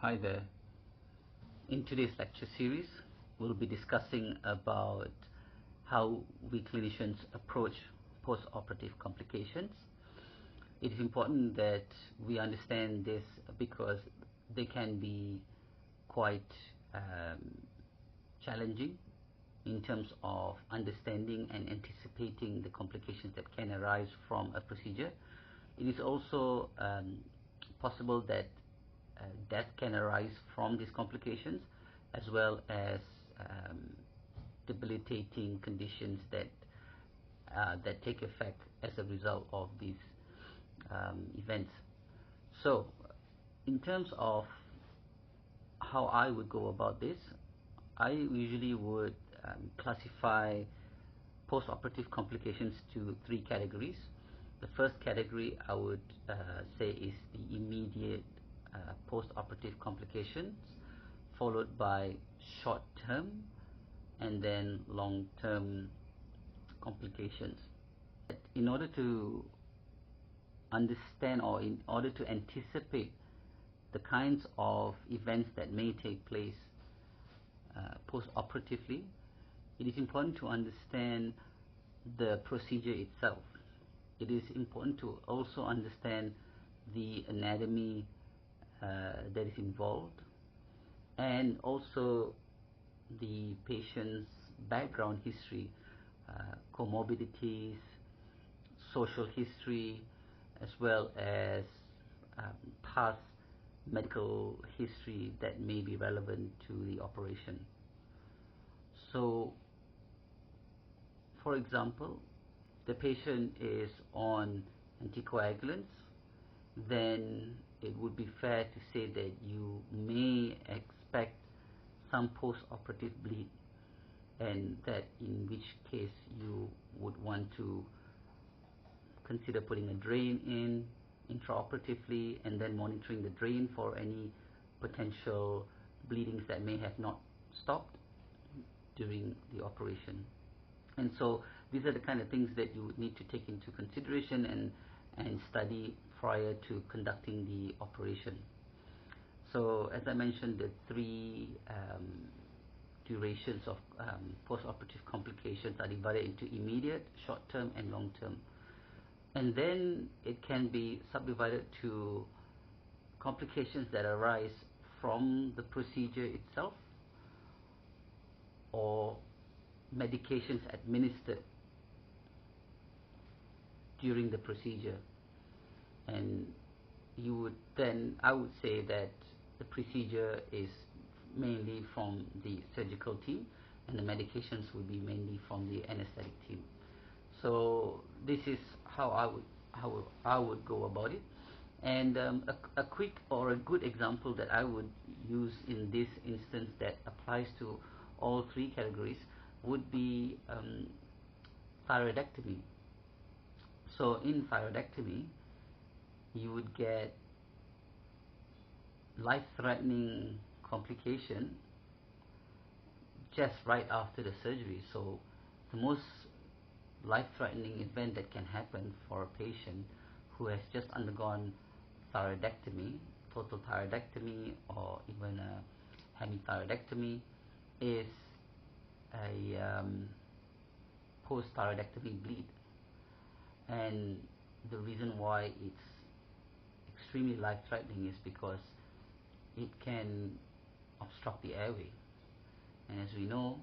Hi there. In today's lecture series, we'll be discussing about how we clinicians approach post-operative complications. It is important that we understand this because they can be quite challenging in terms of understanding and anticipating the complications that can arise from a procedure. It is also possible that death can arise from these complications, as well as debilitating conditions that take effect as a result of these events. So, in terms of how I would go about this, I usually would classify post-operative complications to three categories. The first category I would say is the immediate post-operative complications, followed by short-term and then long-term complications. In order to understand, or in order to anticipate the kinds of events that may take place post-operatively, it is important to understand the procedure itself. It is important to also understand the anatomy that is involved, and also the patient's background history, comorbidities, social history, as well as past medical history that may be relevant to the operation. So, for example, the patient is on anticoagulants, then it would be fair to say that you may expect some post-operative bleed, and that in which case you would want to consider putting a drain in intraoperatively and then monitoring the drain for any potential bleedings that may have not stopped during the operation. And so these are the kind of things that you would need to take into consideration and study prior to conducting the operation. So, as I mentioned, the three durations of post-operative complications are divided into immediate, short-term, and long-term. And then it can be subdivided to complications that arise from the procedure itself, or medications administered during the procedure. And I would say that the procedure is mainly from the surgical team, and the medications would be mainly from the anesthetic team. So this is how I would go about it. And a quick or a good example that I would use in this instance that applies to all three categories would be thyroidectomy. So in thyroidectomy, you would get life-threatening complication just right after the surgery. So the most life-threatening event that can happen for a patient who has just undergone thyroidectomy, total thyroidectomy, or even a hemithyroidectomy, is a post-thyroidectomy bleed. And the reason why it's extremely life-threatening is because it can obstruct the airway. And as we know,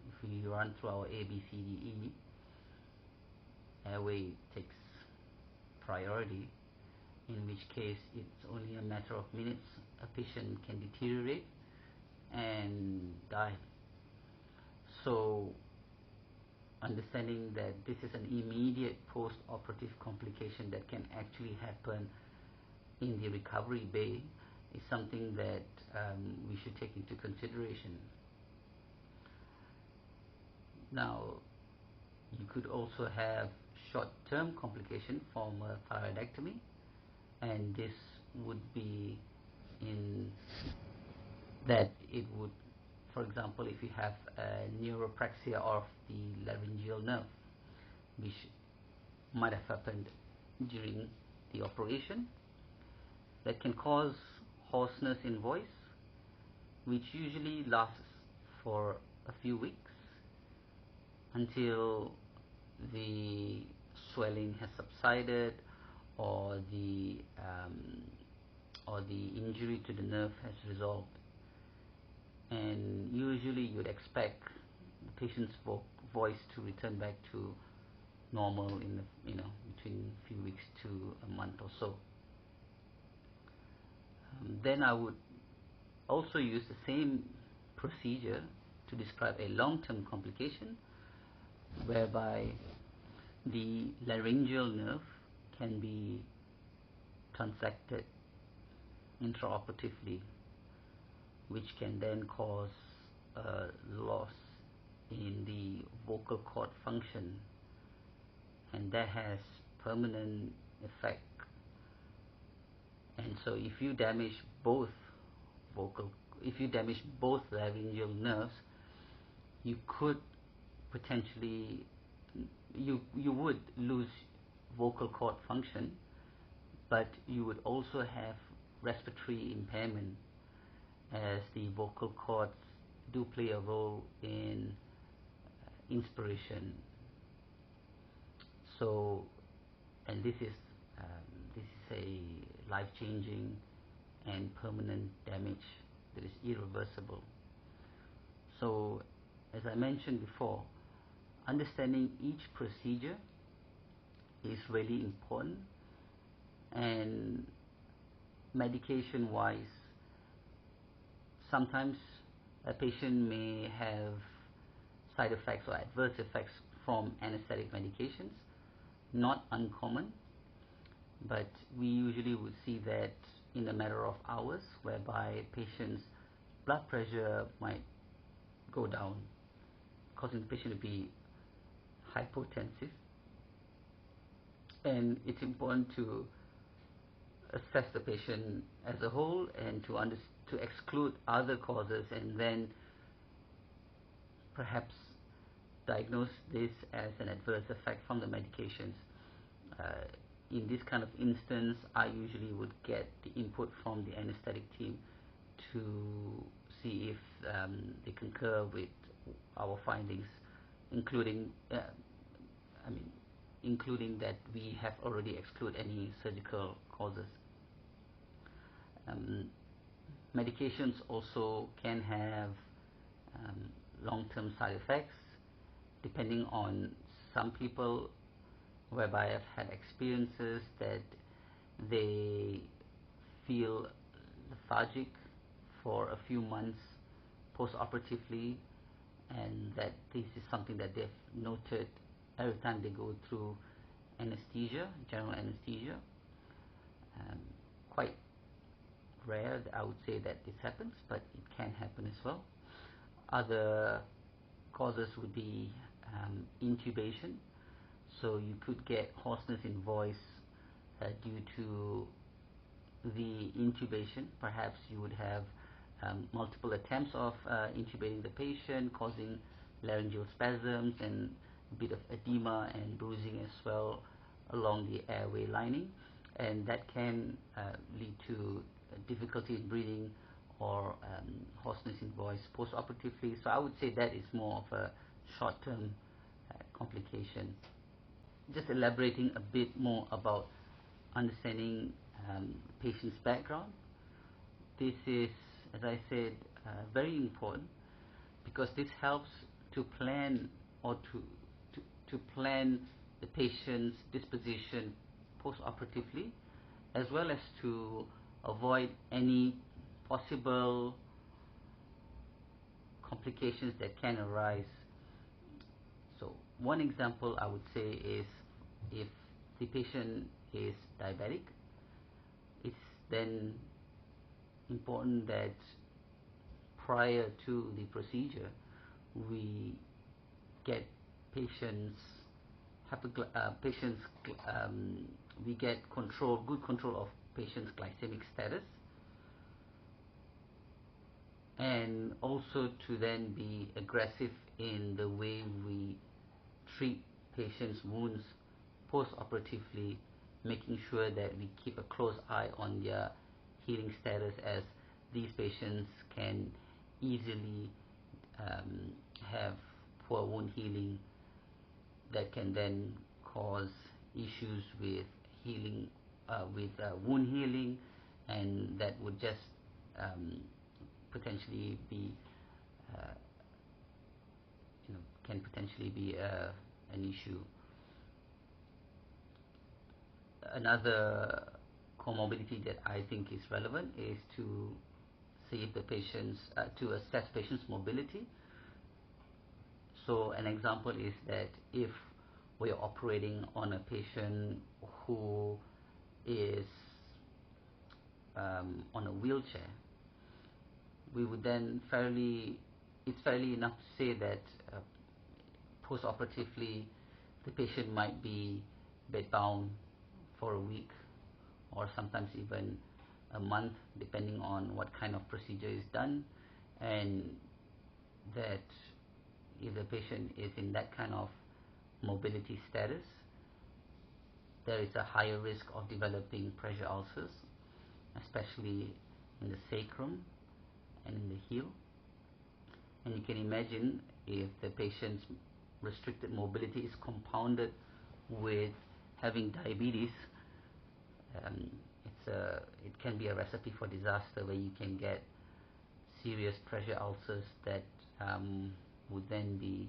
if we run through our A, B, C, D, E, airway takes priority, in which case it's only a matter of minutes a patient can deteriorate and die. So, understanding that this is an immediate post-operative complication that can actually happen in the recovery bay is something that we should take into consideration. Now, you could also have short-term complication from a thyroidectomy, and this would be in that it would, for example, if you have a neuropraxia of the laryngeal nerve, which might have happened during the operation, that can cause hoarseness in voice, which usually lasts for a few weeks until the swelling has subsided, or the injury to the nerve has resolved. And usually you'd expect the patient's voice to return back to normal in between a few weeks to a month or so. Then I would also use the same procedure to describe a long-term complication, whereby the laryngeal nerve can be transected intraoperatively, which can then cause a loss in the vocal cord function, and that has permanent effect. And so if you damage both laryngeal nerves, you could potentially you would lose vocal cord function, but you would also have respiratory impairment, as the vocal cords do play a role in inspiration. So, and this is a life-changing and permanent damage that is irreversible. So, as I mentioned before, understanding each procedure is really important, and medication-wise, sometimes a patient may have side effects or adverse effects from anesthetic medications. Not uncommon, but we usually would see that in a matter of hours, whereby patients' blood pressure might go down, causing the patient to be hypotensive. And it's important to assess the patient as a whole and to exclude other causes, and then perhaps diagnose this as an adverse effect from the medications. In this kind of instance, I usually would get the input from the anesthetic team to see if they concur with our findings, including that we have already excluded any surgical causes. Medications also can have long-term side effects, depending on some people, whereby I've had experiences that they feel lethargic for a few months post-operatively, and that this is something that they've noted every time they go through anesthesia, general anesthesia. Quite rare, I would say, that this happens, but it can happen as well. Other causes would be intubation. So you could get hoarseness in voice due to the intubation. Perhaps you would have multiple attempts of intubating the patient, causing laryngeal spasms and a bit of edema and bruising as well along the airway lining, and that can lead to difficulty in breathing or hoarseness in voice post-operatively. So I would say that is more of a short-term complication. Just elaborating a bit more about understanding patient's background. This is, as I said, very important, because this helps to plan or to plan the patient's disposition post-operatively, as well as to avoid any possible complications that can arise. So one example I would say is, if the patient is diabetic, it's then important that prior to the procedure we get we get good control of patient's glycemic status, and also to then be aggressive in the way we treat patients' wounds post-operatively, making sure that we keep a close eye on their healing status, as these patients can easily have poor wound healing that can then cause issues with healing, wound healing, and that would just potentially be, can potentially be an issue. Another comorbidity that I think is relevant is to see if the patients, to assess patients' mobility. So an example is that if we're operating on a patient who is on a wheelchair, we would then it's fairly enough to say that post-operatively the patient might be bedbound for a week or sometimes even a month, depending on what kind of procedure is done, and that if the patient is in that kind of mobility status, there is a higher risk of developing pressure ulcers, especially in the sacrum and in the heel. And you can imagine if the patient's restricted mobility is compounded with having diabetes, it can be a recipe for disaster, where you can get serious pressure ulcers that would then be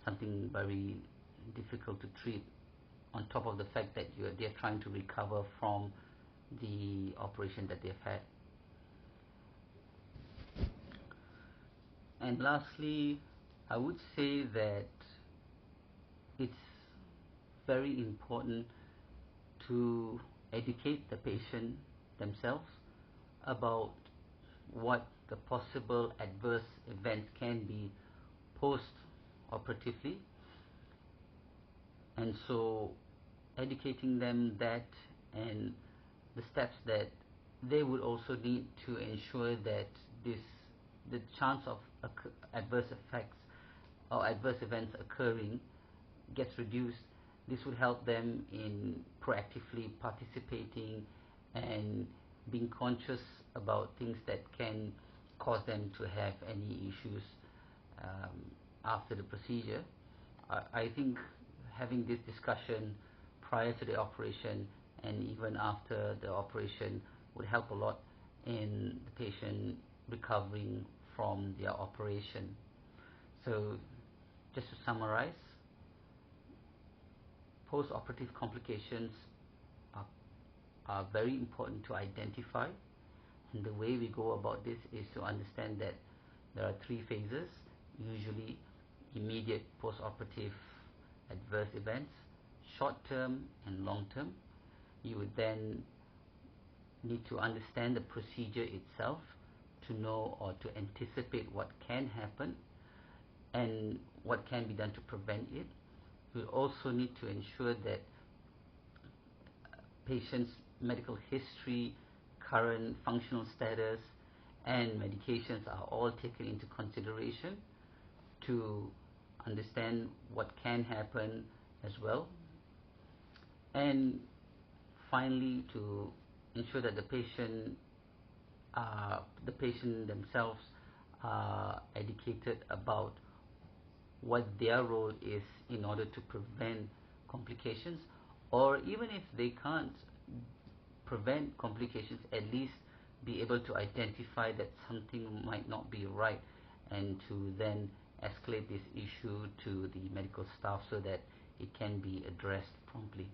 something very difficult to treat, on top of the fact that they're trying to recover from the operation that they've had. And lastly, I would say that it's very important to educate the patient themselves about what the possible adverse events can be post-operatively, and so educating them that, and the steps that they would also need to ensure that the chance of adverse effects or adverse events occurring gets reduced. This would help them in proactively participating and being conscious about things that can cause them to have any issues after the procedure. I think having this discussion prior to the operation and even after the operation would help a lot in the patient recovering from their operation. So just to summarize, post-operative complications are very important to identify, and the way we go about this is to understand that there are 3 phases, usually immediate post-operative adverse events, short-term and long-term. You would then need to understand the procedure itself to know or to anticipate what can happen and what can be done to prevent it. We also need to ensure that patients' medical history, current functional status, and medications are all taken into consideration to understand what can happen as well. And finally, to ensure that the patient themselves are educated about what their role is in order to prevent complications, or even if they can't prevent complications, at least be able to identify that something might not be right, and to then escalate this issue to the medical staff so that it can be addressed promptly.